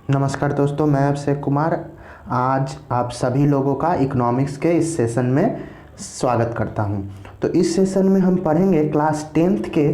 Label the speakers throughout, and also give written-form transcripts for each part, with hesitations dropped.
Speaker 1: नमस्कार दोस्तों, मैं अभिषेक कुमार आज आप सभी लोगों का इकोनॉमिक्स के इस सेशन में स्वागत करता हूं। तो इस सेशन में हम पढ़ेंगे क्लास 10th के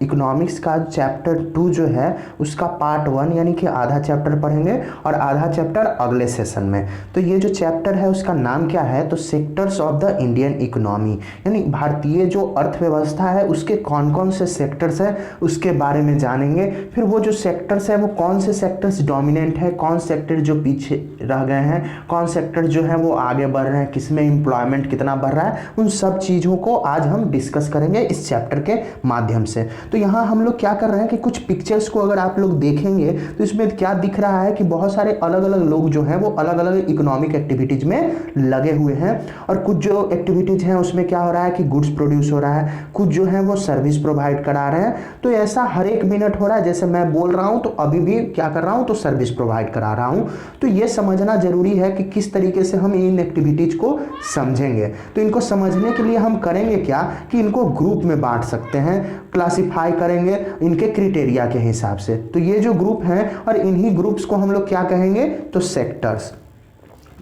Speaker 1: इकोनॉमिक्स का चैप्टर 2 जो है उसका पार्ट 1 यानी कि आधा चैप्टर पढ़ेंगे और आधा चैप्टर अगले सेशन में। तो ये जो चैप्टर है उसका नाम क्या है, तो sectors of the Indian economy, यानी भारतीय जो अर्थव्यवस्था है उसके कौन कौन से सेक्टर्स है उसके बारे में जानेंगे। फिर वो जो सेक्टर्स है वो कौन से सेक्टर्स डोमिनेंट है, कौन सेक्टर जो पीछे रह गए हैं, कौन सेक्टर जो है वो आगे बढ़ रहे हैं, किसमें एम्प्लॉयमेंट कितना बढ़ रहा है, उन सब चीज़ों को आज हम डिस्कस करेंगे इस चैप्टर के माध्यम से। तो यहाँ हम लोग क्या कर रहे हैं कि कुछ पिक्चर्स को अगर आप लोग देखेंगे तो इसमें क्या दिख रहा है कि बहुत सारे अलग अलग लोग जो हैं वो अलग अलग इकोनॉमिक एक्टिविटीज में लगे हुए हैं। और कुछ जो एक्टिविटीज हैं उसमें क्या हो रहा है कि गुड्स प्रोड्यूस हो रहा है, कुछ जो है वो सर्विस प्रोवाइड करा रहे हैं। तो ऐसा हर एक मिनट हो रहा है, जैसे मैं बोल रहा हूँ तो अभी भी क्या कर रहा हूँ तो सर्विस प्रोवाइड करा रहा हूँ। तो ये समझना जरूरी है कि किस तरीके से हम इन एक्टिविटीज को समझेंगे। तो इनको समझने के लिए हम करेंगे क्या कि इनको ग्रुप में बांट सकते हैं, क्लासिफाई करेंगे इनके क्राइटेरिया के हिसाब से। तो ये जो ग्रुप हैं और इन्हीं ग्रुप्स को हम लोग क्या कहेंगे तो सेक्टर्स।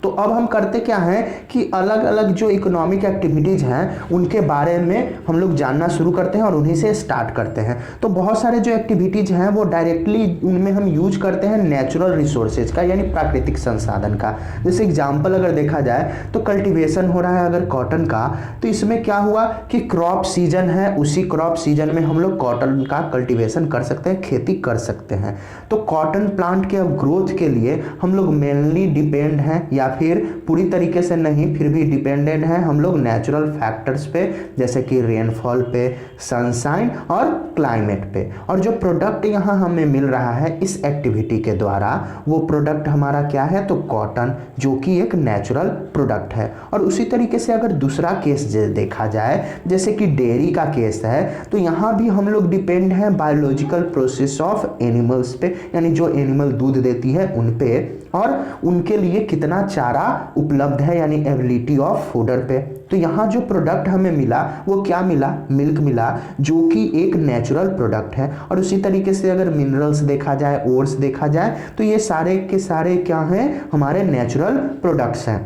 Speaker 1: तो अब हम करते क्या हैं कि अलग अलग जो इकोनॉमिक एक्टिविटीज़ हैं उनके बारे में हम लोग जानना शुरू करते हैं और उन्हीं से स्टार्ट करते हैं। तो बहुत सारे जो एक्टिविटीज़ हैं वो डायरेक्टली उनमें हम यूज करते हैं नेचुरल रिसोर्सेज का, यानी प्राकृतिक संसाधन का। जैसे एग्जाम्पल अगर देखा जाए तो कल्टीवेशन हो रहा है अगर कॉटन का, तो इसमें क्या हुआ कि क्रॉप सीजन है, उसी क्रॉप सीजन में हम लोग कॉटन का कल्टीवेशन कर सकते हैं, खेती कर सकते हैं। तो कॉटन प्लांट के अब ग्रोथ के लिए हम लोग मेनली डिपेंड हैं, या फिर पूरी तरीके से नहीं फिर भी डिपेंडेंट है हम लोग नेचुरल फैक्टर्स पे, जैसे कि रेनफॉल पे, सनशाइन और क्लाइमेट पे। और जो प्रोडक्ट यहाँ हमें मिल रहा है इस एक्टिविटी के द्वारा, वो प्रोडक्ट हमारा क्या है तो कॉटन, जो कि एक नेचुरल प्रोडक्ट है। और उसी तरीके से अगर दूसरा केस देखा जाए जैसे कि डेयरी का केस है, तो यहाँ भी हम लोग डिपेंड हैं बायोलॉजिकल प्रोसेस ऑफ एनिमल्स पे, यानी जो एनिमल दूध देती है उन पे, और उनके लिए कितना चारा उपलब्ध है, यानी एबिलिटी ऑफ फूडर पे। तो यहाँ जो प्रोडक्ट हमें मिला वो क्या मिला, मिल्क मिला, जो कि एक नेचुरल प्रोडक्ट है। और उसी तरीके से अगर मिनरल्स देखा जाए, ओर्स देखा जाए, तो ये सारे के सारे क्या हैं हमारे नेचुरल प्रोडक्ट्स हैं।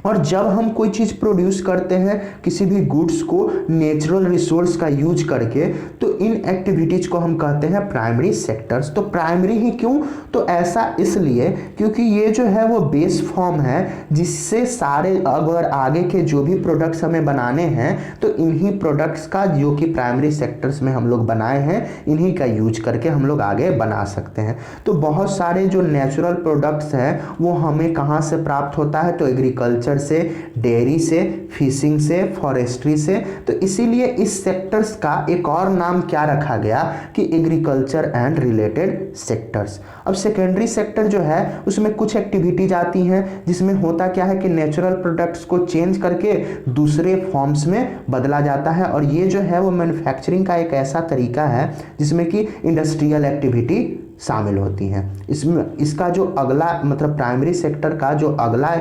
Speaker 1: और जब हम कोई चीज़ प्रोड्यूस करते हैं किसी भी गुड्स को नेचुरल रिसोर्स का यूज करके, तो इन एक्टिविटीज़ को हम कहते हैं प्राइमरी सेक्टर्स। तो प्राइमरी ही क्यों, तो ऐसा इसलिए क्योंकि ये जो है वो बेस फॉर्म है जिससे सारे अगर आगे के जो भी प्रोडक्ट्स हमें बनाने हैं तो इन्हीं प्रोडक्ट्स का, जो कि प्राइमरी सेक्टर्स में हम लोग बनाए हैं, इन्हीं का यूज करके हम लोग आगे बना सकते हैं। तो बहुत सारे जो नेचुरल प्रोडक्ट्स हैं वो हमें कहाँ से प्राप्त होता है, तो एग्रीकल्चर से, डेयरी से, फिशिंग से, फॉरेस्ट्री से। तो इसीलिए इस सेक्टर्स का एक और नाम क्या रखा गया कि एग्रीकल्चर एंड रिलेटेड सेक्टर्स। अब सेकेंडरी सेक्टर जो है उसमें कुछ एक्टिविटीज आती हैं जिसमें होता क्या है कि नेचुरल प्रोडक्ट्स को चेंज करके दूसरे फॉर्म्स में बदला जाता है। और ये जो है वो मैन्युफैक्चरिंग का एक ऐसा तरीका है जिसमें कि इंडस्ट्रियल एक्टिविटी शामिल होती हैं। इसमें इसका जो अगला मतलब प्राइमरी सेक्टर का जो अगला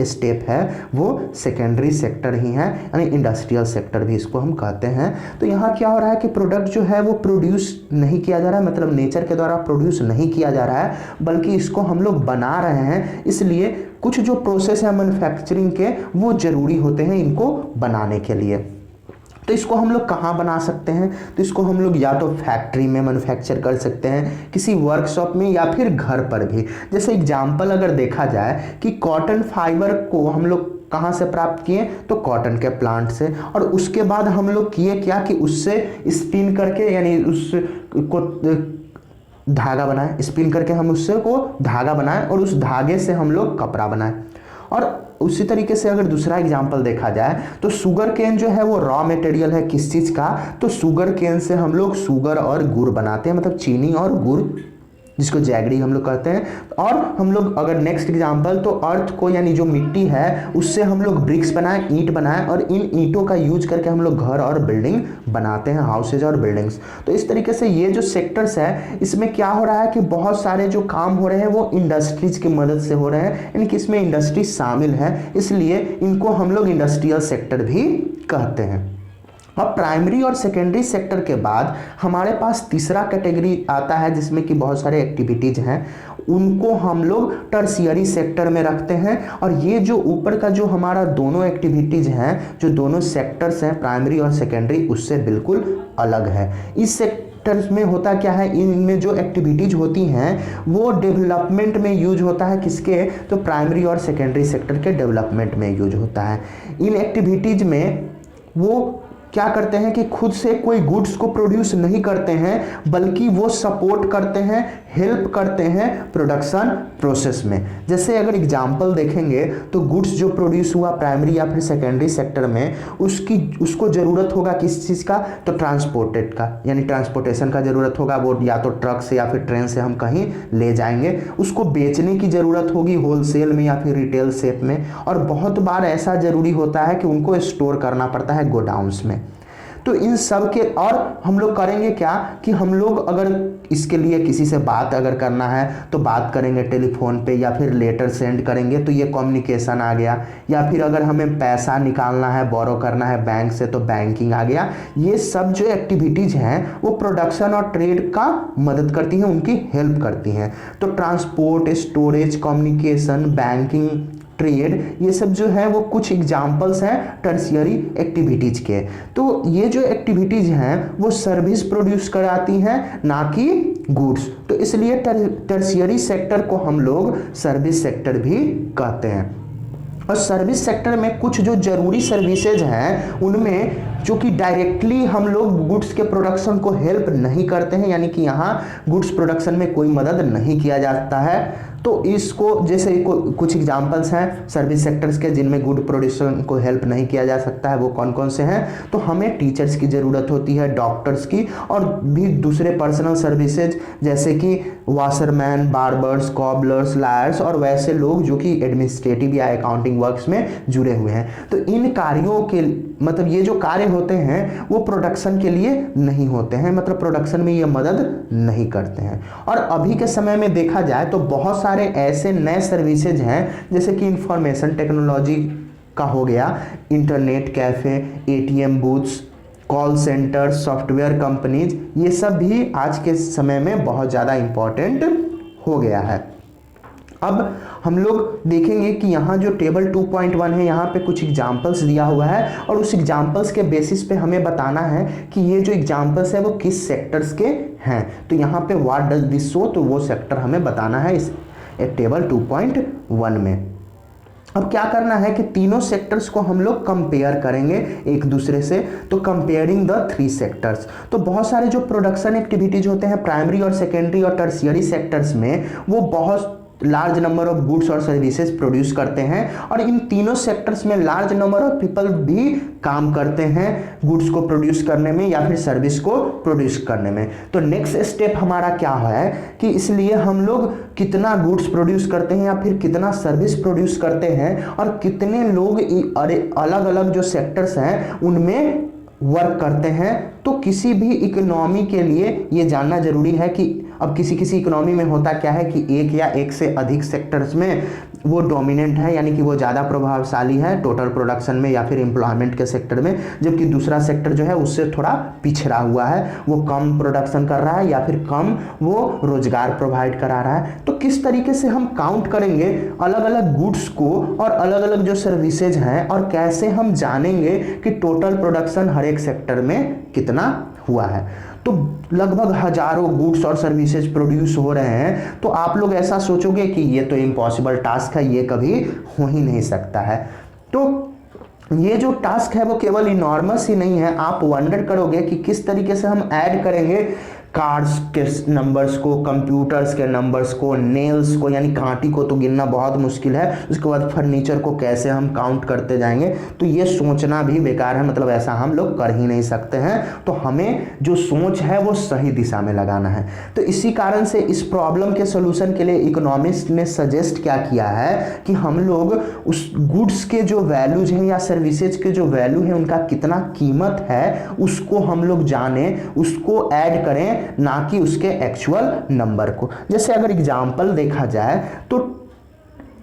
Speaker 1: स्टेप है वो सेकेंडरी सेक्टर ही है, यानी इंडस्ट्रियल सेक्टर भी इसको हम कहते हैं। तो यहाँ क्या हो रहा है कि प्रोडक्ट जो है वो प्रोड्यूस नहीं किया जा रहा है, मतलब नेचर के द्वारा प्रोड्यूस नहीं किया जा रहा है, बल्कि इसको हम लोग बना रहे हैं। इसलिए कुछ जो प्रोसेस है मैन्युफैक्चरिंग के वो ज़रूरी होते हैं इनको बनाने के लिए। तो इसको हम लोग कहाँ बना सकते हैं, तो इसको हम लोग या तो फैक्ट्री में मैन्युफैक्चर कर सकते हैं, किसी वर्कशॉप में, या फिर घर पर भी। जैसे एग्जांपल अगर देखा जाए कि कॉटन फाइबर को हम लोग कहाँ से प्राप्त किए, तो कॉटन के प्लांट से। और उसके बाद हम लोग किए क्या कि उससे स्पिन करके, यानी उसको धागा बनाए, स्पिन करके हम उससे को धागा बनाए और उस धागे से हम लोग कपड़ा बनाए। और उसी तरीके से अगर दूसरा एग्जांपल देखा जाए तो शुगर केन जो है वो रॉ मटेरियल है किस चीज़ का, तो शुगर केन से हम लोग शुगर और गुड़ बनाते हैं, मतलब चीनी और गुड़, जिसको जैगरी हम लोग कहते हैं। और हम लोग अगर नेक्स्ट एग्जांपल, तो अर्थ को, यानी जो मिट्टी है उससे हम लोग ब्रिक्स बनाए, ईंट बनाए, और इन ईंटों का यूज करके हम लोग घर और बिल्डिंग बनाते हैं, हाउसेज और बिल्डिंग्स। तो इस तरीके से ये जो सेक्टर्स है इसमें क्या हो रहा है कि बहुत सारे जो काम हो रहे हैं वो इंडस्ट्रीज की मदद से हो रहे हैं, यानी कि इसमें इंडस्ट्री शामिल है, इसलिए इनको हम लोग इंडस्ट्रियल सेक्टर भी कहते हैं। अब प्राइमरी और सेकेंडरी सेक्टर के बाद हमारे पास तीसरा कैटेगरी आता है जिसमें कि बहुत सारे एक्टिविटीज़ हैं। उनको हम लोग टर्शियरी सेक्टर में रखते हैं। और ये जो ऊपर का जो हमारा दोनों एक्टिविटीज हैं, जो दोनों सेक्टर्स हैं प्राइमरी और सेकेंडरी, उससे बिल्कुल अलग है। इस सेक्टर्स में होता क्या है, इनमें जो एक्टिविटीज होती हैं वो डेवलपमेंट में यूज होता है, किसके, तो प्राइमरी और सेकेंडरी सेक्टर के डेवलपमेंट में यूज होता है। इन एक्टिविटीज में वो क्या करते हैं कि खुद से कोई गुड्स को प्रोड्यूस नहीं करते हैं, बल्कि वो सपोर्ट करते हैं, हेल्प करते हैं प्रोडक्शन प्रोसेस में। जैसे अगर एग्जांपल देखेंगे तो गुड्स जो प्रोड्यूस हुआ प्राइमरी या फिर सेकेंडरी सेक्टर में, उसको ज़रूरत होगा किस चीज़ का, तो ट्रांसपोर्टेड का, यानी ट्रांसपोर्टेशन का ज़रूरत होगा। वो या तो ट्रक से या फिर ट्रेन से हम कहीं ले जाएंगे। उसको बेचने की ज़रूरत होगी होलसेल में या फिर रिटेल शेप में। और बहुत बार ऐसा ज़रूरी होता है कि उनको स्टोर करना पड़ता है गोडाउन्स में। तो इन सब के, और हम लोग करेंगे क्या कि हम लोग अगर इसके लिए किसी से बात अगर करना है तो बात करेंगे टेलीफोन पे या फिर लेटर सेंड करेंगे, तो ये कम्युनिकेशन आ गया। या फिर अगर हमें पैसा निकालना है, बोरो करना है बैंक से, तो बैंकिंग आ गया। ये सब जो एक्टिविटीज़ हैं वो प्रोडक्शन और ट्रेड का मदद करती हैं, उनकी हेल्प करती हैं। तो transport, storage, communication, banking, trade, ये सब जो है वो कुछ एग्जाम्पल्स हैं टर्शियरी एक्टिविटीज के। तो ये जो एक्टिविटीज हैं वो सर्विस प्रोड्यूस कराती हैं, ना कि गुड्स। तो इसलिए टर्शियरी सेक्टर को हम लोग सर्विस सेक्टर भी कहते हैं। और सर्विस सेक्टर में कुछ जो जरूरी सर्विसेज हैं उनमें जो कि डायरेक्टली हम लोग गुड्स के प्रोडक्शन को हेल्प नहीं करते हैं, यानी कि यहाँ गुड्स प्रोडक्शन में कोई मदद नहीं किया जाता है। तो इसको जैसे कुछ एग्जांपल्स हैं सर्विस सेक्टर्स के जिनमें गुड प्रोडक्शन को हेल्प नहीं किया जा सकता है, वो कौन कौन से हैं, तो हमें टीचर्स की ज़रूरत होती है, डॉक्टर्स की, और भी दूसरे पर्सनल सर्विसेज जैसे कि वाशरमैन, बार्बर्स, कॉबलर्स, लायर्स, और वैसे लोग जो कि एडमिनिस्ट्रेटिव या अकाउंटिंग वर्क्स में जुड़े हुए हैं। तो इन कार्यों के मतलब ये जो कार्य होते हैं वो प्रोडक्शन के लिए नहीं होते हैं, मतलब प्रोडक्शन में ये मदद नहीं करते हैं। और अभी के समय में देखा जाए तो बहुत सारे ऐसे नए सर्विसेज हैं जैसे कि इंफॉर्मेशन टेक्नोलॉजी का हो गया, internet cafe, ATM booths, call centre, software companies, ये सब भी आज के समय में बहुत ज़्यादा इम्पोर्टेंट हो गया है। अब हम लोग देखेंगे कि यहाँ जो टेबल 2.1 है यहाँ पे कुछ एग्जाम्पल्स दिया हुआ है, और उस एग्जाम्पल्स के बेसिस पे हमें बताना है कि ये जो एग्जाम्पल्स है वो किस सेक्टर्स के हैं। तो यहाँ पे व्हाट डज दिस शो, तो वो सेक्टर हमें बताना है इस टेबल 2.1 में। अब क्या करना है कि तीनों सेक्टर्स को हम लोग कंपेयर करेंगे एक दूसरे से। तो कंपेयरिंग द 3 सेक्टर्स, तो बहुत सारे जो प्रोडक्शन एक्टिविटीज होते हैं प्राइमरी और सेकेंडरी और टर्शियरी सेक्टर्स में, वो बहुत लार्ज नंबर ऑफ गुड्स और सर्विसेज प्रोड्यूस करते हैं, और इन तीनों सेक्टर्स में लार्ज नंबर ऑफ पीपल भी काम करते हैं गुड्स को प्रोड्यूस करने में या फिर सर्विस को प्रोड्यूस करने में। तो नेक्स्ट स्टेप हमारा क्या है कि इसलिए हम लोग कितना गुड्स प्रोड्यूस करते हैं या फिर कितना सर्विस प्रोड्यूस करते हैं, और कितने लोग अलग अलग जो सेक्टर्स हैं उनमें वर्क करते हैं। तो किसी भी इकोनॉमी के लिए ये जानना जरूरी है कि अब किसी किसी इकोनॉमी में होता क्या है कि एक या एक से अधिक सेक्टर्स में वो डोमिनेंट है, यानी कि वो ज़्यादा प्रभावशाली है टोटल प्रोडक्शन में या फिर एम्प्लॉयमेंट के सेक्टर में, जबकि दूसरा सेक्टर जो है उससे थोड़ा पिछड़ा हुआ है, वो कम प्रोडक्शन कर रहा है या फिर कम वो रोजगार प्रोवाइड करा रहा है। तो किस तरीके से हम काउंट करेंगे अलग अलग गुड्स को और अलग अलग जो सर्विसेज हैं, और कैसे हम जानेंगे कि टोटल प्रोडक्शन हर एक सेक्टर में कितना हुआ है। तो लगभग हजारों गुड्स और सर्विसेज प्रोड्यूस हो रहे हैं। तो आप लोग ऐसा सोचोगे कि ये तो इम्पॉसिबल टास्क है, ये कभी हो ही नहीं सकता है। तो ये जो टास्क है वो केवल इनॉर्मस ही नहीं है, आप वंडर करोगे कि किस तरीके से हम ऐड करेंगे कार्ड्स के नंबर्स को, कंप्यूटर्स के नंबर्स को, नेल्स को, यानी कांटी को तो गिनना बहुत मुश्किल है, उसके बाद फर्नीचर को कैसे हम काउंट करते जाएंगे। तो ये सोचना भी बेकार है, मतलब ऐसा हम लोग कर ही नहीं सकते हैं। तो हमें जो सोच है वो सही दिशा में लगाना है। तो इसी कारण से इस प्रॉब्लम के सोल्यूशन के लिए इकोनॉमिस्ट ने सजेस्ट क्या किया है कि हम लोग उस गुड्स के जो वैल्यूज हैं या सर्विसेज के जो वैल्यू है उनका कितना कीमत है उसको हम लोग जाने, उसको ऐड करें, ना कि उसके एक्चुअल नंबर को। जैसे अगर एग्जांपल देखा जाए तो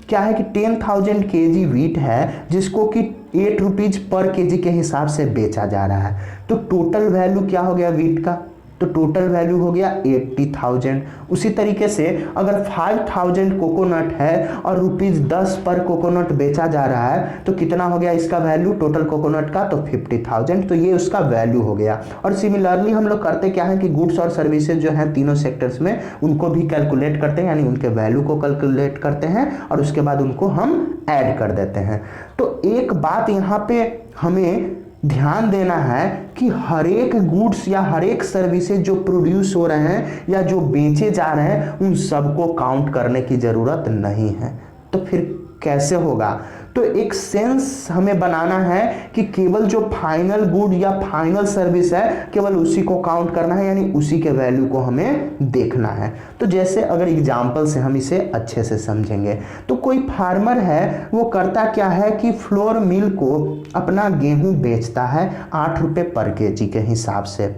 Speaker 1: क्या है कि 10,000 kg वीट है जिसको कि 8 रुपीज पर केजी के हिसाब से बेचा जा रहा है। तो टोटल वैल्यू क्या हो गया वीट का, तो टोटल वैल्यू हो गया 80,000। उसी तरीके से अगर 5,000 कोकोनट है और ₹10 पर कोकोनट बेचा जा रहा है तो कितना हो गया इसका वैल्यू टोटल कोकोनट का, तो 50,000। तो ये उसका वैल्यू हो गया। और सिमिलरली हम लोग करते क्या है कि गुड्स और सर्विसेज जो है तीनों सेक्टर्स में उनको भी कैलकुलेट करते हैं, यानी उनके वैल्यू को कैलकुलेट करते हैं और उसके बाद उनको हम ऐड कर देते हैं। तो एक बात यहाँ पे हमें ध्यान देना है कि हर एक गुड्स या हर एक सर्विसेज जो प्रोड्यूस हो रहे हैं या जो बेचे जा रहे हैं उन सबको काउंट करने की ज़रूरत नहीं है। तो फिर कैसे होगा? तो एक सेंस हमें बनाना है कि केवल जो फाइनल गुड या फाइनल सर्विस है केवल उसी को काउंट करना है, यानी उसी के वैल्यू को हमें देखना है। तो जैसे अगर एग्जाम्पल से हम इसे अच्छे से समझेंगे तो कोई फार्मर है वो करता क्या है कि फ्लोर मिल को अपना गेहूं बेचता है 8 रुपये पर केजी के हिसाब से।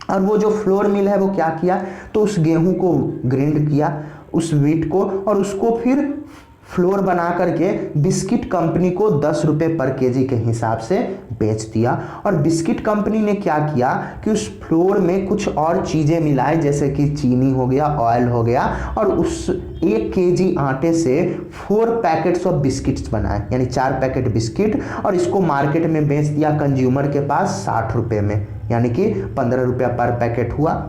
Speaker 1: और वो जो फ्लोर मिल है वो क्या किया, तो उस गेहूं को ग्राइंड किया उस व्हीट को और उसको फिर फ्लोर बना करके बिस्किट कंपनी को 10 रुपये पर केजी के हिसाब से बेच दिया। और बिस्किट कंपनी ने क्या किया कि उस फ्लोर में कुछ और चीज़ें मिलाई, जैसे कि चीनी हो गया, ऑयल हो गया, और उस 1 केजी आटे से 4 पैकेट्स ऑफ बिस्किट्स बनाए, यानी 4 पैकेट बिस्किट, और इसको मार्केट में बेच दिया कंज्यूमर के पास 60 रुपये में, यानी कि 15 रुपया पर पैकेट हुआ।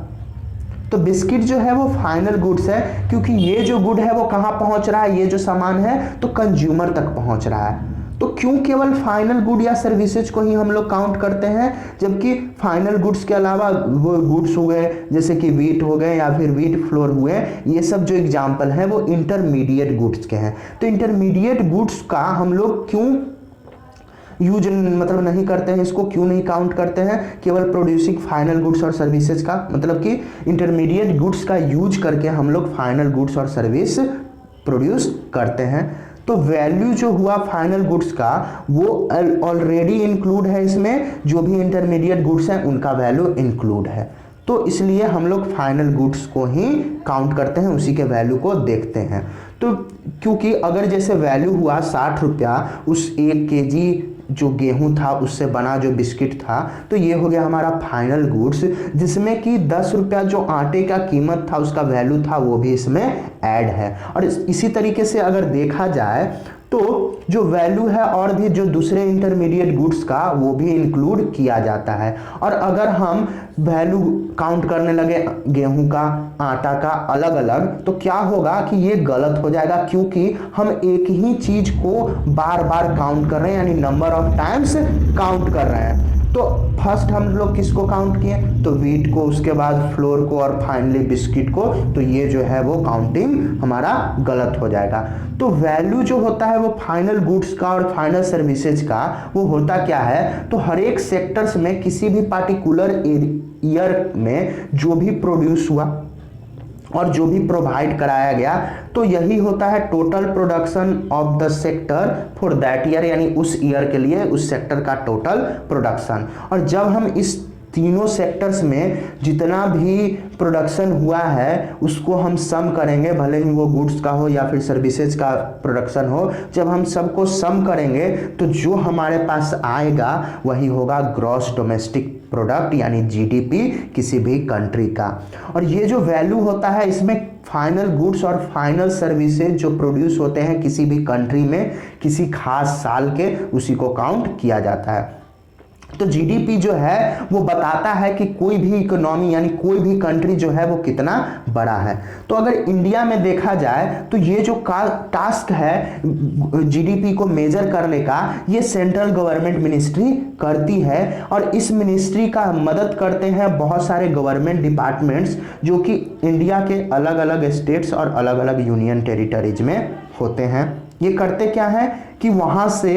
Speaker 1: तो बिस्किट जो है वो फाइनल गुड्स है, क्योंकि ये जो गुड है वो कहाँ पहुंच रहा है, ये जो सामान है तो कंज्यूमर तक पहुंच रहा है। तो क्यों केवल फाइनल गुड या सर्विसेज को ही हम लोग काउंट करते हैं, जबकि फाइनल गुड्स के अलावा वो गुड्स हुए जैसे कि व्हीट हो गए या फिर व्हीट फ्लोर हुए, ये सब जो एग्जाम्पल हैं वो इंटरमीडिएट गुड्स के हैं। तो इंटरमीडिएट गुड्स का हम लोग क्यों यूज मतलब नहीं करते हैं, इसको क्यों नहीं काउंट करते हैं, केवल प्रोड्यूसिंग फाइनल गुड्स और सर्विसेज का, मतलब कि इंटरमीडिएट गुड्स का यूज करके हम लोग फाइनल गुड्स और सर्विस प्रोड्यूस करते हैं। तो वैल्यू जो हुआ फाइनल गुड्स का वो ऑलरेडी इंक्लूड है इसमें, जो भी इंटरमीडिएट गुड्स हैं उनका वैल्यू इंक्लूड है। तो इसलिए हम लोग फाइनल गुड्स को ही काउंट करते हैं, उसी के वैल्यू को देखते हैं। तो क्योंकि अगर जैसे वैल्यू हुआ 60 रुपया उस 1 केजी जो गेहूं था उससे बना जो बिस्किट था, तो ये हो गया हमारा फाइनल गुड्स, जिसमें कि 10 रुपया जो आटे का कीमत था उसका वैल्यू था वो भी इसमें ऐड है। और इसी तरीके से अगर देखा जाए तो जो वैल्यू है और भी जो दूसरे इंटरमीडिएट गुड्स का वो भी इंक्लूड किया जाता है। और अगर हम वैल्यू काउंट करने लगे गेहूं का, आटा का अलग अलग, तो क्या होगा कि ये गलत हो जाएगा, क्योंकि हम एक ही चीज को बार बार काउंट कर रहे हैं, यानी नंबर ऑफ टाइम्स काउंट कर रहे हैं। तो फर्स्ट हम लोग किसको काउंट किए, तो व्हीट को, उसके बाद फ्लोर को और फाइनली बिस्किट को। तो ये जो है वो काउंटिंग हमारा गलत हो जाएगा। तो वैल्यू जो होता है वो फाइनल गुड्स का और फाइनल सर्विसेज का वो होता क्या है, तो हर एक सेक्टर्स में किसी भी पार्टिकुलर ईयर में जो भी प्रोड्यूस हुआ और जो भी प्रोवाइड कराया गया, तो यही होता है total production of the sector for that year, यानी उस ईयर के लिए उस सेक्टर का टोटल प्रोडक्शन। और जब हम इस तीनों सेक्टर्स में जितना भी प्रोडक्शन हुआ है उसको हम सम करेंगे, भले ही वो गुड्स का हो या फिर सर्विसेज का प्रोडक्शन हो, जब हम सबको सम करेंगे तो जो हमारे पास आएगा वही होगा ग्रॉस डोमेस्टिक प्रोडक्ट, यानी जीडीपी किसी भी कंट्री का। और ये जो वैल्यू होता है इसमें फाइनल गुड्स और फाइनल सर्विसेज जो प्रोड्यूस होते हैं किसी भी कंट्री में किसी खास साल के, उसी को काउंट किया जाता है। तो जीडीपी जो है वो बताता है कि कोई भी इकोनॉमी यानी कोई भी कंट्री जो है वो कितना बड़ा है। तो अगर इंडिया में देखा जाए तो ये जो टास्क है जीडीपी को मेजर करने का, ये सेंट्रल गवर्नमेंट मिनिस्ट्री करती है। और इस मिनिस्ट्री का मदद करते हैं बहुत सारे गवर्नमेंट डिपार्टमेंट्स जो कि इंडिया के अलग अलग स्टेट्स और अलग अलग यूनियन टेरिटरीज में होते हैं। ये करते क्या है कि वहाँ से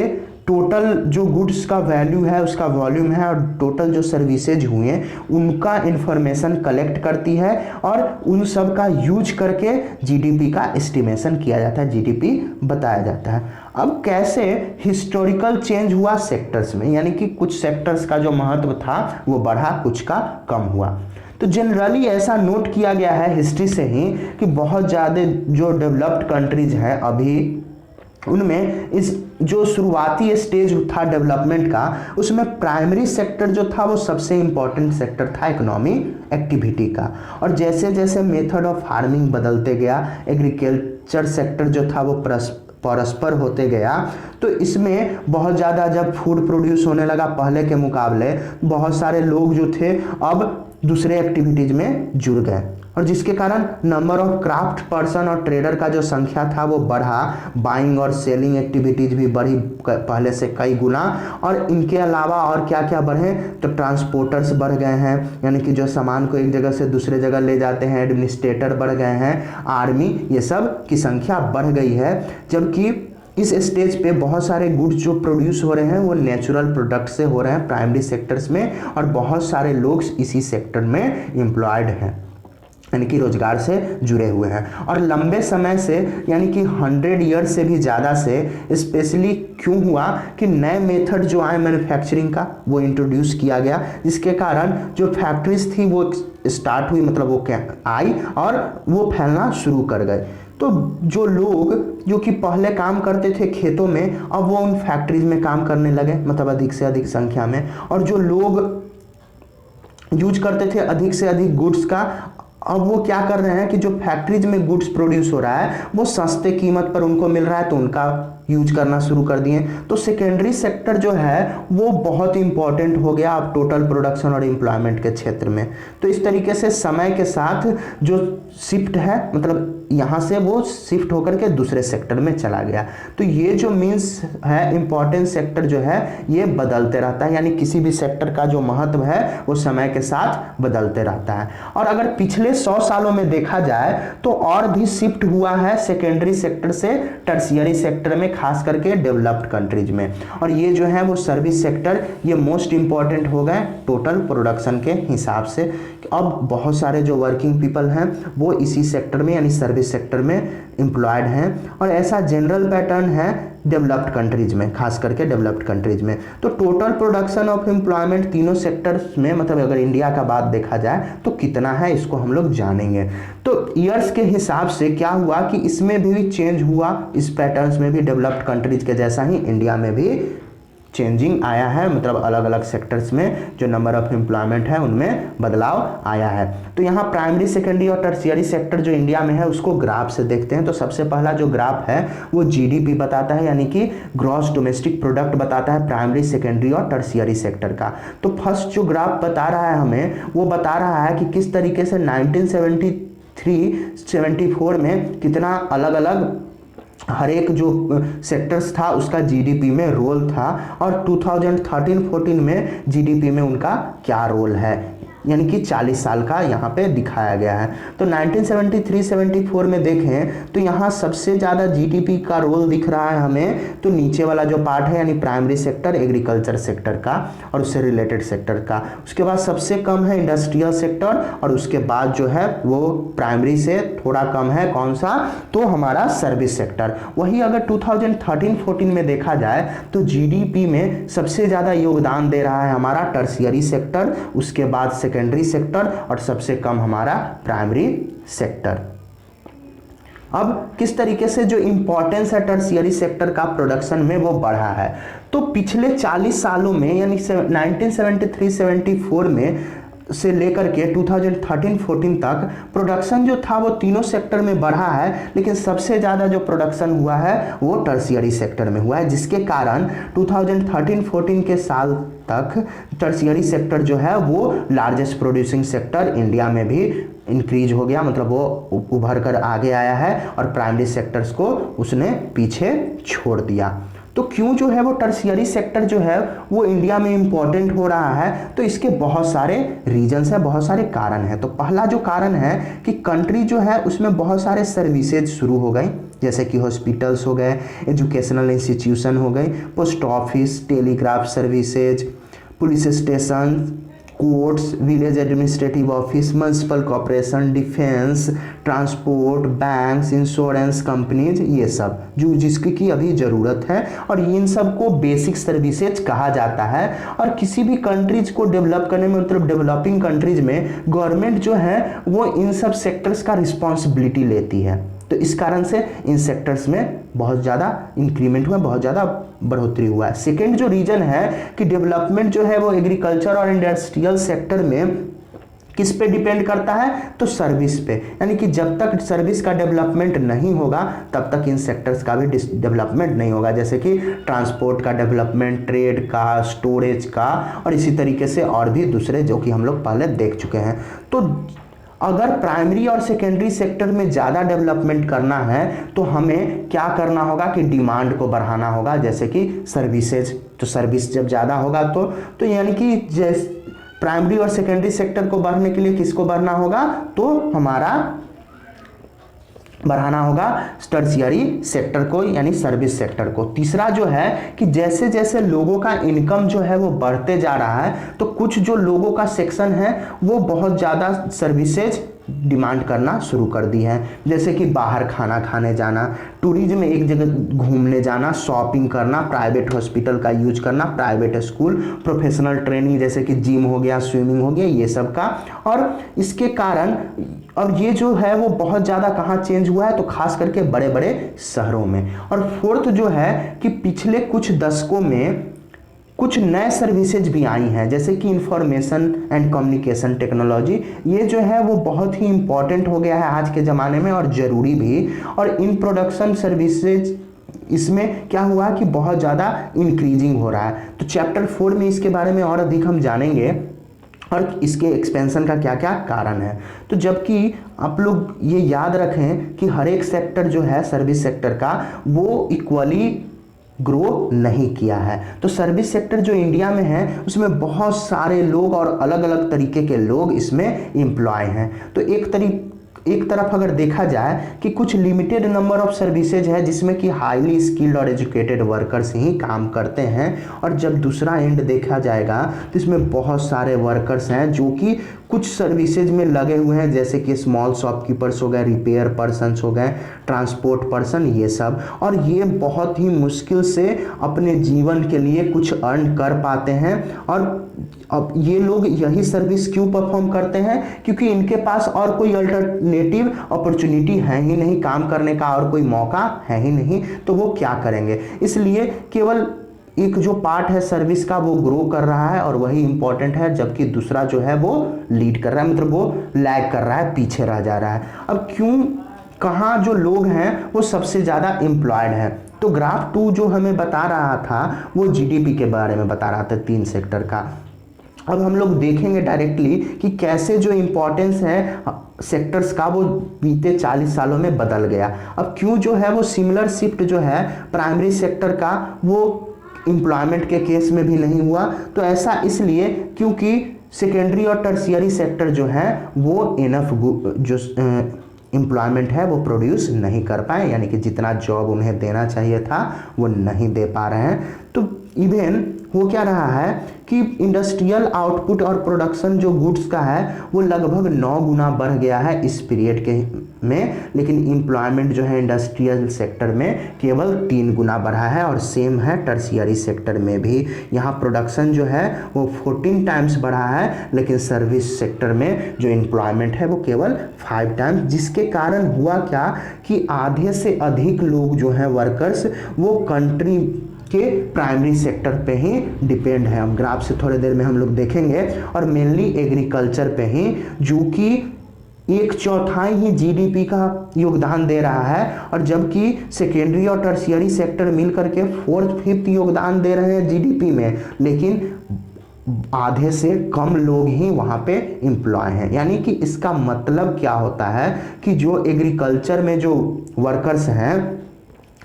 Speaker 1: टोटल जो गुड्स का वैल्यू है उसका वॉल्यूम है और टोटल जो सर्विसेज हुए उनका इंफॉर्मेशन कलेक्ट करती है और उन सब का यूज करके जीडीपी का एस्टिमेशन किया जाता है, जीडीपी बताया जाता है। अब कैसे हिस्टोरिकल चेंज हुआ सेक्टर्स में, यानी कि कुछ सेक्टर्स का जो महत्व था वो बढ़ा, कुछ का कम हुआ। तो जनरली ऐसा नोट किया गया है हिस्ट्री से ही कि बहुत ज़्यादा जो डेवलप्ड कंट्रीज हैं अभी उनमें इस जो शुरुआती स्टेज था डेवलपमेंट का, उसमें प्राइमरी सेक्टर जो था वो सबसे इम्पोर्टेंट सेक्टर था इकोनॉमी एक्टिविटी का। और जैसे जैसे मेथड ऑफ फार्मिंग बदलते गया, एग्रीकल्चर सेक्टर जो था वो परस्पर होते गया, तो इसमें बहुत ज़्यादा जब फूड प्रोड्यूस होने लगा पहले के मुकाबले, बहुत सारे लोग जो थे अब दूसरे एक्टिविटीज़ में जुड़ गए, और जिसके कारण नंबर ऑफ क्राफ्ट पर्सन और ट्रेडर का जो संख्या था वो बढ़ा। बाइंग और सेलिंग एक्टिविटीज़ भी बढ़ी पहले से कई गुना। और इनके अलावा और क्या क्या बढ़े, तो ट्रांसपोर्टर्स बढ़ गए हैं, यानी कि जो सामान को एक जगह से दूसरे जगह ले जाते हैं, एडमिनिस्ट्रेटर बढ़ गए हैं, आर्मी, ये सब की संख्या बढ़ गई है। जबकि इस स्टेज पे बहुत सारे गुड्स जो प्रोड्यूस हो रहे हैं वो नेचुरल प्रोडक्ट से हो रहे हैं प्राइमरी सेक्टर्स में, और बहुत सारे लोग इसी सेक्टर में एम्प्लॉयड हैं, यानी कि रोजगार से जुड़े हुए हैं। और लंबे समय से, यानी कि 100 ईयर से भी ज़्यादा से स्पेशली क्यों हुआ कि नए मेथड जो आए मैन्युफैक्चरिंग का वो इंट्रोड्यूस किया गया, जिसके कारण जो फैक्ट्रीज थी वो स्टार्ट हुई, मतलब वो क्या आई और वो फैलना शुरू कर गए। तो जो लोग जो कि पहले काम करते थे खेतों में, अब वो उन फैक्ट्रीज में काम करने लगे, मतलब अधिक से अधिक संख्या में। और जो लोग यूज करते थे अधिक से अधिक गुड्स का, अब वो क्या कर रहे हैं कि जो फैक्ट्रीज में गुड्स प्रोड्यूस हो रहा है वो सस्ते कीमत पर उनको मिल रहा है, तो उनका यूज करना शुरू कर दिए। तो सेकेंडरी सेक्टर जो है वो बहुत इंपॉर्टेंट हो गया अब टोटल प्रोडक्शन और एम्प्लॉयमेंट के क्षेत्र में। तो इस तरीके से समय के साथ जो शिफ्ट है, मतलब यहाँ से वो शिफ्ट होकर के दूसरे सेक्टर में चला गया। तो ये जो मीन्स है इम्पॉर्टेंट सेक्टर जो है ये बदलते रहता है, यानी किसी भी सेक्टर का जो महत्व है वो समय के साथ बदलते रहता है। और अगर पिछले 100 सालों में देखा जाए तो और भी शिफ्ट हुआ है सेकेंडरी सेक्टर से टर्शियरी सेक्टर में, खास करके डेवलप्ड कंट्रीज में। और ये जो है वो सर्विस सेक्टर ये मोस्ट इंपॉर्टेंट हो गए टोटल प्रोडक्शन के हिसाब से। अब बहुत सारे जो वर्किंग पीपल हैं वो इसी सेक्टर में यानी सर्विस सेक्टर में एम्प्लॉयड हैं, और ऐसा जनरल पैटर्न है डेवलप्ड कंट्रीज में, खास करके डेवलप्ड कंट्रीज में। तो टोटल प्रोडक्शन ऑफ एम्प्लॉयमेंट तीनों सेक्टर्स में, मतलब अगर इंडिया का बात देखा जाए तो कितना है इसको हम लोग जानेंगे। तो ईयर्स के हिसाब से क्या हुआ कि इसमें भी चेंज हुआ, इस पैटर्न्स में भी डेवलप्ड कंट्रीज के जैसा ही इंडिया में भी चेंजिंग आया है, मतलब अलग अलग सेक्टर्स में जो नंबर ऑफ एम्प्लॉयमेंट है उनमें बदलाव आया है। तो यहाँ प्राइमरी सेकेंडरी और टर्शियरी सेक्टर जो इंडिया में है उसको ग्राफ से देखते हैं। तो सबसे पहला जो ग्राफ है वो जीडीपी बताता है, यानी कि ग्रॉस डोमेस्टिक प्रोडक्ट बताता है प्राइमरी सेकेंडरी और टर्शियरी सेक्टर का। तो फर्स्ट जो ग्राफ बता रहा है हमें वो बता रहा है कि किस तरीके से 1973-74 में कितना अलग अलग हर एक जो सेक्टर्स था उसका जीडीपी में रोल था, और 2013-14 में जीडीपी में उनका क्या रोल है, यानी कि 40 साल का यहाँ पे दिखाया गया है। तो 1973-74 में देखें तो यहाँ सबसे ज़्यादा जीडीपी का रोल दिख रहा है हमें, तो नीचे वाला जो पार्ट है यानी प्राइमरी सेक्टर एग्रीकल्चर सेक्टर का और उससे रिलेटेड सेक्टर का। उसके बाद सबसे कम है इंडस्ट्रियल सेक्टर, और उसके बाद जो है वो प्राइमरी से थोड़ा कम है कौन सा, तो हमारा सर्विस सेक्टर। वही अगर 2013-14 में देखा जाए तो जीडीपी में सबसे ज़्यादा योगदान दे रहा है हमारा टर्शियरी सेक्टर, उसके बाद सेकेंडरी सेक्टर, और सबसे कम हमारा प्राइमरी सेक्टर। अब किस तरीके से जो इंपॉर्टेंस है टर्शियरी सेक्टर का प्रोडक्शन में वो बढ़ा है, तो पिछले 40 सालों में यानी 1973-74 में से लेकर के 2013-14 तक प्रोडक्शन जो था वो तीनों सेक्टर में बढ़ा है, लेकिन सबसे ज़्यादा जो प्रोडक्शन हुआ है वो टर्शियरी सेक्टर में हुआ है, जिसके कारण 2013-14 के साल तक टर्शियरी सेक्टर जो है वो लार्जेस्ट प्रोड्यूसिंग सेक्टर इंडिया में भी इंक्रीज हो गया, मतलब वो उभर कर आगे आया है, और प्राइमरी सेक्टर्स को उसने पीछे छोड़ दिया। तो क्यों जो है वो टर्शियरी सेक्टर जो है वो इंडिया में इम्पॉर्टेंट हो रहा है, तो इसके बहुत सारे रीजंस हैं, बहुत सारे कारण हैं। तो पहला जो कारण है कि कंट्री जो है उसमें बहुत सारे सर्विसेज शुरू हो गए, जैसे कि हॉस्पिटल्स हो गए, एजुकेशनल इंस्टीट्यूशन हो गए, post office, telegraph services, police station, courts, village administrative office, municipal corporation, defence, transport, banks, insurance companies, ये सब जो जिसकी अभी ज़रूरत है, और इन सब को बेसिक सर्विसेज कहा जाता है। और किसी भी कंट्रीज को डेवलप करने में, मतलब डेवलपिंग कंट्रीज में गवर्नमेंट जो है वो इन सब सेक्टर्स का रिस्पॉन्सिबिलिटी लेती है, तो इस कारण से इन सेक्टर्स में बहुत ज़्यादा इंक्रीमेंट हुआ, बहुत ज़्यादा बढ़ोतरी हुआ है। सेकेंड जो रीजन है कि डेवलपमेंट जो है वो एग्रीकल्चर और इंडस्ट्रियल सेक्टर में किस पे डिपेंड करता है, तो सर्विस पे। यानी कि जब तक सर्विस का डेवलपमेंट नहीं होगा तब तक इन सेक्टर्स का भी डेवलपमेंट नहीं होगा, जैसे कि ट्रांसपोर्ट का डेवलपमेंट, ट्रेड का, स्टोरेज का, और इसी तरीके से और भी दूसरे जो कि हम लोग पहले देख चुके हैं। तो अगर प्राइमरी और सेकेंडरी सेक्टर में ज़्यादा डेवलपमेंट करना है तो हमें क्या करना होगा कि डिमांड को बढ़ाना होगा, जैसे कि सर्विसेज। तो सर्विस जब ज़्यादा होगा तो यानी कि जैसे प्राइमरी और सेकेंडरी सेक्टर को बढ़ने के लिए किसको बढ़ना होगा, तो हमारा बढ़ाना होगा टर्शियरी सेक्टर को, यानी सर्विस सेक्टर को। तीसरा जो है कि जैसे जैसे लोगों का इनकम जो है वो बढ़ते जा रहा है तो कुछ जो लोगों का सेक्शन है वो बहुत ज़्यादा सर्विसेज डिमांड करना शुरू कर दी है, जैसे कि बाहर खाना खाने जाना, टूरिज्म एक जगह घूमने जाना, शॉपिंग करना, प्राइवेट हॉस्पिटल का यूज करना, प्राइवेट स्कूल, प्रोफेशनल ट्रेनिंग जैसे कि जिम हो गया, स्विमिंग हो गया, ये सब का। और इसके कारण और ये जो है वो बहुत ज़्यादा कहाँ चेंज हुआ है, तो खास करके बड़े बड़े शहरों में। और फोर्थ जो है कि पिछले कुछ दशकों में कुछ नए सर्विसेज भी आई हैं, जैसे कि इंफॉर्मेशन एंड कम्युनिकेशन टेक्नोलॉजी। ये जो है वो बहुत ही इंपॉर्टेंट हो गया है आज के ज़माने में और ज़रूरी भी। और इन प्रोडक्शन सर्विसेज इसमें क्या हुआ कि बहुत ज़्यादा इंक्रीजिंग हो रहा है। तो चैप्टर 4 में इसके बारे में और अधिक हम जानेंगे और इसके एक्सपेंशन का क्या क्या कारण है। तो जबकि आप लोग ये याद रखें कि हर एक सेक्टर जो है सर्विस सेक्टर का वो इक्वली ग्रो नहीं किया है। तो सर्विस सेक्टर जो इंडिया में है उसमें बहुत सारे लोग और अलग अलग तरीके के लोग इसमें एम्प्लॉय हैं। तो एक तरफ अगर देखा जाए कि कुछ लिमिटेड नंबर ऑफ सर्विसेज है जिसमें कि हाईली स्किल्ड और एजुकेटेड वर्कर्स ही काम करते हैं, और जब दूसरा एंड देखा जाएगा तो इसमें बहुत सारे वर्कर्स हैं जो कि कुछ सर्विसेज में लगे हुए हैं, जैसे कि स्मॉल शॉपकीपर्स हो गए, रिपेयर पर्सन्स हो गए, ट्रांसपोर्ट पर्सन, ये सब। और ये बहुत ही मुश्किल से अपने जीवन के लिए कुछ अर्न कर पाते हैं। और अब ये लोग यही सर्विस क्यों परफॉर्म करते हैं, क्योंकि इनके पास और कोई अल्टरनेटिव अपॉर्चुनिटी है ही नहीं, काम करने का और कोई मौका है ही नहीं, तो वो क्या करेंगे। इसलिए केवल एक जो पार्ट है सर्विस का वो ग्रो कर रहा है और वही इंपॉर्टेंट है, जबकि दूसरा जो है वो लीड कर रहा है, मतलब वो लैग कर रहा है, पीछे रह जा रहा है। अब क्यों, कहाँ जो लोग हैं वो सबसे ज़्यादा एम्प्लॉयड है, तो ग्राफ 2 जो हमें बता रहा था वो जीडीपी के बारे में बता रहा था 3 सेक्टर का। अब हम लोग देखेंगे डायरेक्टली कि कैसे जो इम्पोर्टेंस है सेक्टर्स का वो बीते 40 सालों में बदल गया। अब क्यों जो है वो सिमिलर शिफ्ट जो है प्राइमरी सेक्टर का वो एम्प्लॉयमेंट के केस में भी नहीं हुआ, तो ऐसा इसलिए क्योंकि सेकेंडरी और टर्शियरी सेक्टर जो है वो इनफ जो एम्प्लॉयमेंट है वो प्रोड्यूस नहीं कर पाए, यानी कि जितना जॉब उन्हें देना चाहिए था वो नहीं दे पा रहे हैं। तो इवन हो क्या रहा है कि इंडस्ट्रियल आउटपुट और प्रोडक्शन जो गुड्स का है वो लगभग 9 गुना बढ़ गया है इस पीरियड के में, लेकिन एम्प्लॉयमेंट जो है इंडस्ट्रियल सेक्टर में केवल 3 गुना बढ़ा है। और सेम है टर्शियरी सेक्टर में भी, यहाँ प्रोडक्शन जो है वो 14 टाइम्स बढ़ा है, लेकिन सर्विस सेक्टर में जो एम्प्लॉयमेंट है वो केवल 5 टाइम्स, जिसके कारण हुआ क्या कि आधे से अधिक लोग जो हैं वर्कर्स वो कंट्री के प्राइमरी सेक्टर पे ही डिपेंड है। हम ग्राफ से थोड़ी देर में हम लोग देखेंगे, और मेनली एग्रीकल्चर पे ही, जो कि 1/4 ही जीडीपी का योगदान दे रहा है, और जबकि सेकेंडरी और टर्शियरी सेक्टर मिल करके 4/5 योगदान दे रहे हैं जीडीपी में, लेकिन आधे से कम लोग ही वहाँ पे एम्प्लॉय हैं। यानी कि इसका मतलब क्या होता है कि जो एग्रीकल्चर में जो वर्कर्स हैं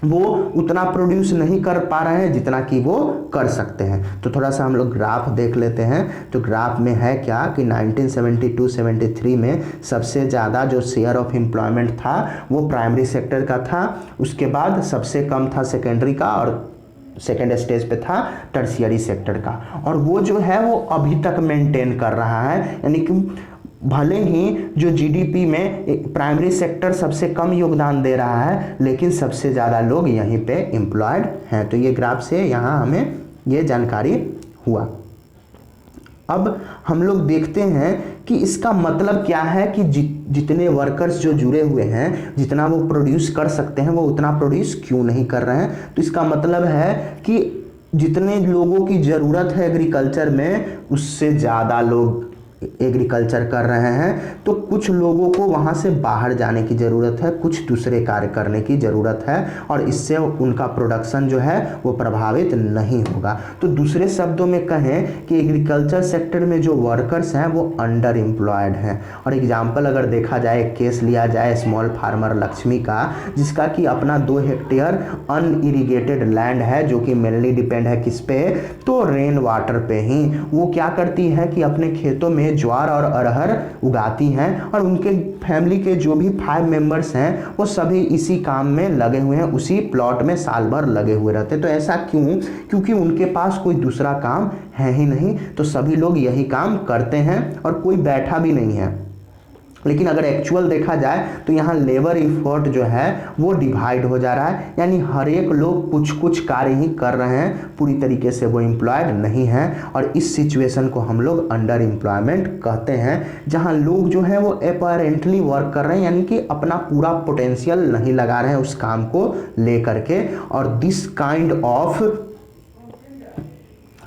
Speaker 1: वो उतना प्रोड्यूस नहीं कर पा रहे हैं जितना कि वो कर सकते हैं। तो थोड़ा सा हम लोग ग्राफ देख लेते हैं। तो ग्राफ में है क्या कि 1972-73 में सबसे ज़्यादा जो शेयर ऑफ एम्प्लॉयमेंट था वो प्राइमरी सेक्टर का था, उसके बाद सबसे कम था सेकेंडरी का, और सेकेंड स्टेज पे था टर्शियरी सेक्टर का। और वो जो है वो अभी तक मेंटेन कर रहा है, यानी कि भले ही जो जीडीपी में प्राइमरी सेक्टर सबसे कम योगदान दे रहा है, लेकिन सबसे ज़्यादा लोग यहीं पे एम्प्लॉयड हैं। तो ये ग्राफ से यहाँ हमें ये जानकारी हुआ। अब हम लोग देखते हैं कि इसका मतलब क्या है कि जितने वर्कर्स जो जुड़े हुए हैं, जितना वो प्रोड्यूस कर सकते हैं वो उतना प्रोड्यूस क्यों नहीं कर रहे हैं। तो इसका मतलब है कि जितने लोगों की ज़रूरत है एग्रीकल्चर में उससे ज़्यादा लोग एग्रीकल्चर कर रहे हैं। तो कुछ लोगों को वहाँ से बाहर जाने की ज़रूरत है, कुछ दूसरे कार्य करने की ज़रूरत है और इससे उनका प्रोडक्शन जो है वो प्रभावित नहीं होगा। तो दूसरे शब्दों में कहें कि एग्रीकल्चर सेक्टर में जो वर्कर्स हैं वो अंडर एम्प्लॉयड हैं। और एग्जाम्पल अगर देखा जाए, केस लिया जाए स्मॉल फार्मर लक्ष्मी का, जिसका कि अपना 2 हेक्टेयर अनइरिगेटेड लैंड है जो कि मेनली डिपेंड है किस पे, तो रेन वाटर पे ही। वो क्या करती है कि अपने खेतों में ज्वार और अरहर उगाती हैं और उनके फैमिली के जो भी 5 मेंबर्स हैं वो सभी इसी काम में लगे हुए हैं, उसी प्लॉट में साल भर लगे हुए रहते हैं। तो ऐसा क्यों? क्योंकि उनके पास कोई दूसरा काम है ही नहीं, तो सभी लोग यही काम करते हैं और कोई बैठा भी नहीं है। लेकिन अगर एक्चुअल देखा जाए तो यहाँ लेबर इफोर्ट जो है वो डिवाइड हो जा रहा है, यानी हर एक लोग कुछ कुछ कार्य ही कर रहे हैं, पूरी तरीके से वो एम्प्लॉयड नहीं हैं। और इस सिचुएशन को हम लोग अंडर एम्प्लॉयमेंट कहते हैं, जहाँ लोग जो है वो अपैरेंटली वर्क कर रहे हैं, यानी कि अपना पूरा पोटेंशियल नहीं लगा रहे हैं उस काम को लेकर के। और this kind of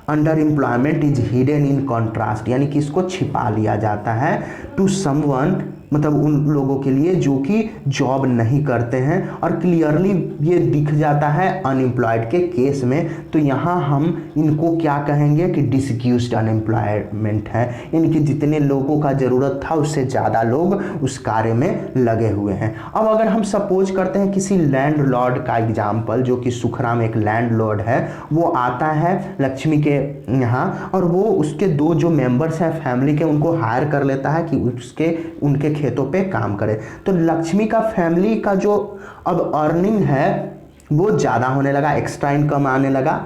Speaker 1: under employment is hidden in contrast, यानी कि इसको छिपा लिया जाता है टू समवन, मतलब उन लोगों के लिए जो कि जॉब नहीं करते हैं और क्लियरली ये दिख जाता है अनएम्प्लॉयड के केस में। तो यहाँ हम इनको क्या कहेंगे कि डिसग्यूज्ड अनएम्प्लॉयमेंट है, यानी कि जितने लोगों का ज़रूरत था उससे ज़्यादा लोग उस कार्य में लगे हुए हैं। अब अगर हम सपोज करते हैं किसी लैंड लॉर्ड का एग्जाम्पल, जो कि सुखराम एक लैंड लॉर्ड है, वो आता है लक्ष्मी के यहाँ और वो उसके 2 जो मेंबर्स हैं फैमिली के उनको हायर कर लेता है कि उनके खेतों पे काम करे। तो लक्ष्मी का फैमिली का जो अब अर्निंग है वो ज़्यादा होने लगा, एक्स्ट्रा इनकम आने लगा।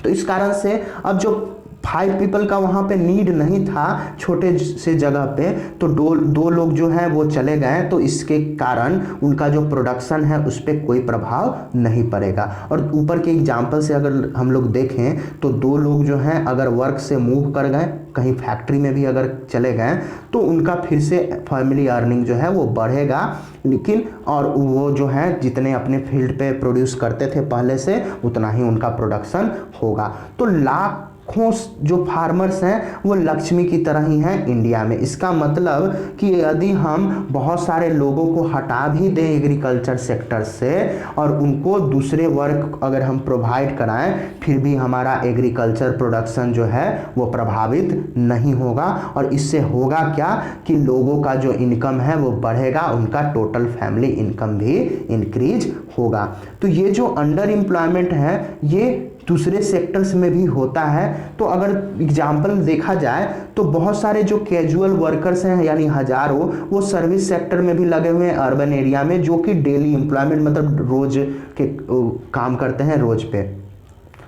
Speaker 1: तो इस कारण से अब जो 5 पीपल का वहाँ पे नीड नहीं था छोटे से जगह पे, तो दो लोग जो हैं वो चले गए। तो इसके कारण उनका जो प्रोडक्शन है उस पर कोई प्रभाव नहीं पड़ेगा। और ऊपर के एग्जाम्पल से अगर हम लोग देखें तो 2 लोग जो हैं अगर वर्क से मूव कर गए, कहीं फैक्ट्री में भी अगर चले गए, तो उनका फिर से फैमिली अर्निंग जो है वो बढ़ेगा। लेकिन और वो जो है जितने अपने फील्ड पे प्रोड्यूस करते थे पहले से, उतना ही उनका प्रोडक्शन होगा। तो लाखों जो फार्मर्स हैं वो लक्ष्मी की तरह ही हैं इंडिया में। इसका मतलब कि यदि हम बहुत सारे लोगों को हटा भी दें एग्रीकल्चर सेक्टर से और उनको दूसरे वर्क अगर हम प्रोवाइड कराएं, फिर भी हमारा एग्रीकल्चर प्रोडक्शन जो है वो प्रभावित नहीं होगा। और इससे होगा क्या कि लोगों का जो इनकम है वो बढ़ेगा, उनका टोटल फैमिली इनकम भी इंक्रीज होगा। तो ये जो अंडर एम्प्लॉयमेंट है ये दूसरे सेक्टर्स में भी होता है। तो अगर एग्जाम्पल देखा जाए तो बहुत सारे जो कैजुअल वर्कर्स हैं, यानी हजारों, वो सर्विस सेक्टर में भी लगे हुए हैं अर्बन एरिया में, जो कि डेली एम्प्लॉयमेंट मतलब रोज के काम करते हैं रोज पे।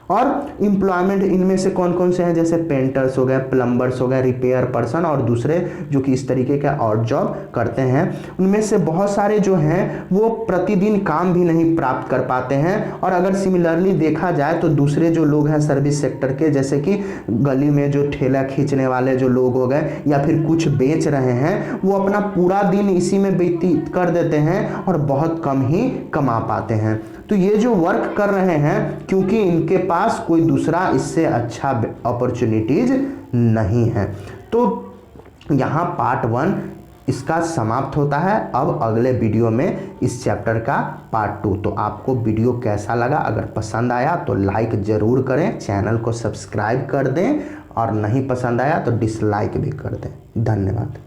Speaker 1: और एम्प्लॉयमेंट इनमें से कौन कौन से हैं, जैसे पेंटर्स हो गए, प्लम्बर्स हो गए, रिपेयर पर्सन और दूसरे जो कि इस तरीके का और जॉब करते हैं। उनमें से बहुत सारे जो हैं वो प्रतिदिन काम भी नहीं प्राप्त कर पाते हैं। और अगर सिमिलरली देखा जाए तो दूसरे जो लोग हैं सर्विस सेक्टर के, जैसे कि गली में जो ठेला खींचने वाले जो लोग हो गए या फिर कुछ बेच रहे हैं, वो अपना पूरा दिन इसी में व्यतीत कर देते हैं और बहुत कम ही कमा पाते हैं। तो ये जो वर्क कर रहे हैं क्योंकि इनके पास कोई दूसरा इससे अच्छा अपॉर्चुनिटीज नहीं है। तो यहाँ पार्ट 1 इसका समाप्त होता है। अब अगले वीडियो में इस चैप्टर का पार्ट 2। तो आपको वीडियो कैसा लगा? अगर पसंद आया तो लाइक ज़रूर करें, चैनल को सब्सक्राइब कर दें और नहीं पसंद आया तो डिसलाइक भी कर दें। धन्यवाद।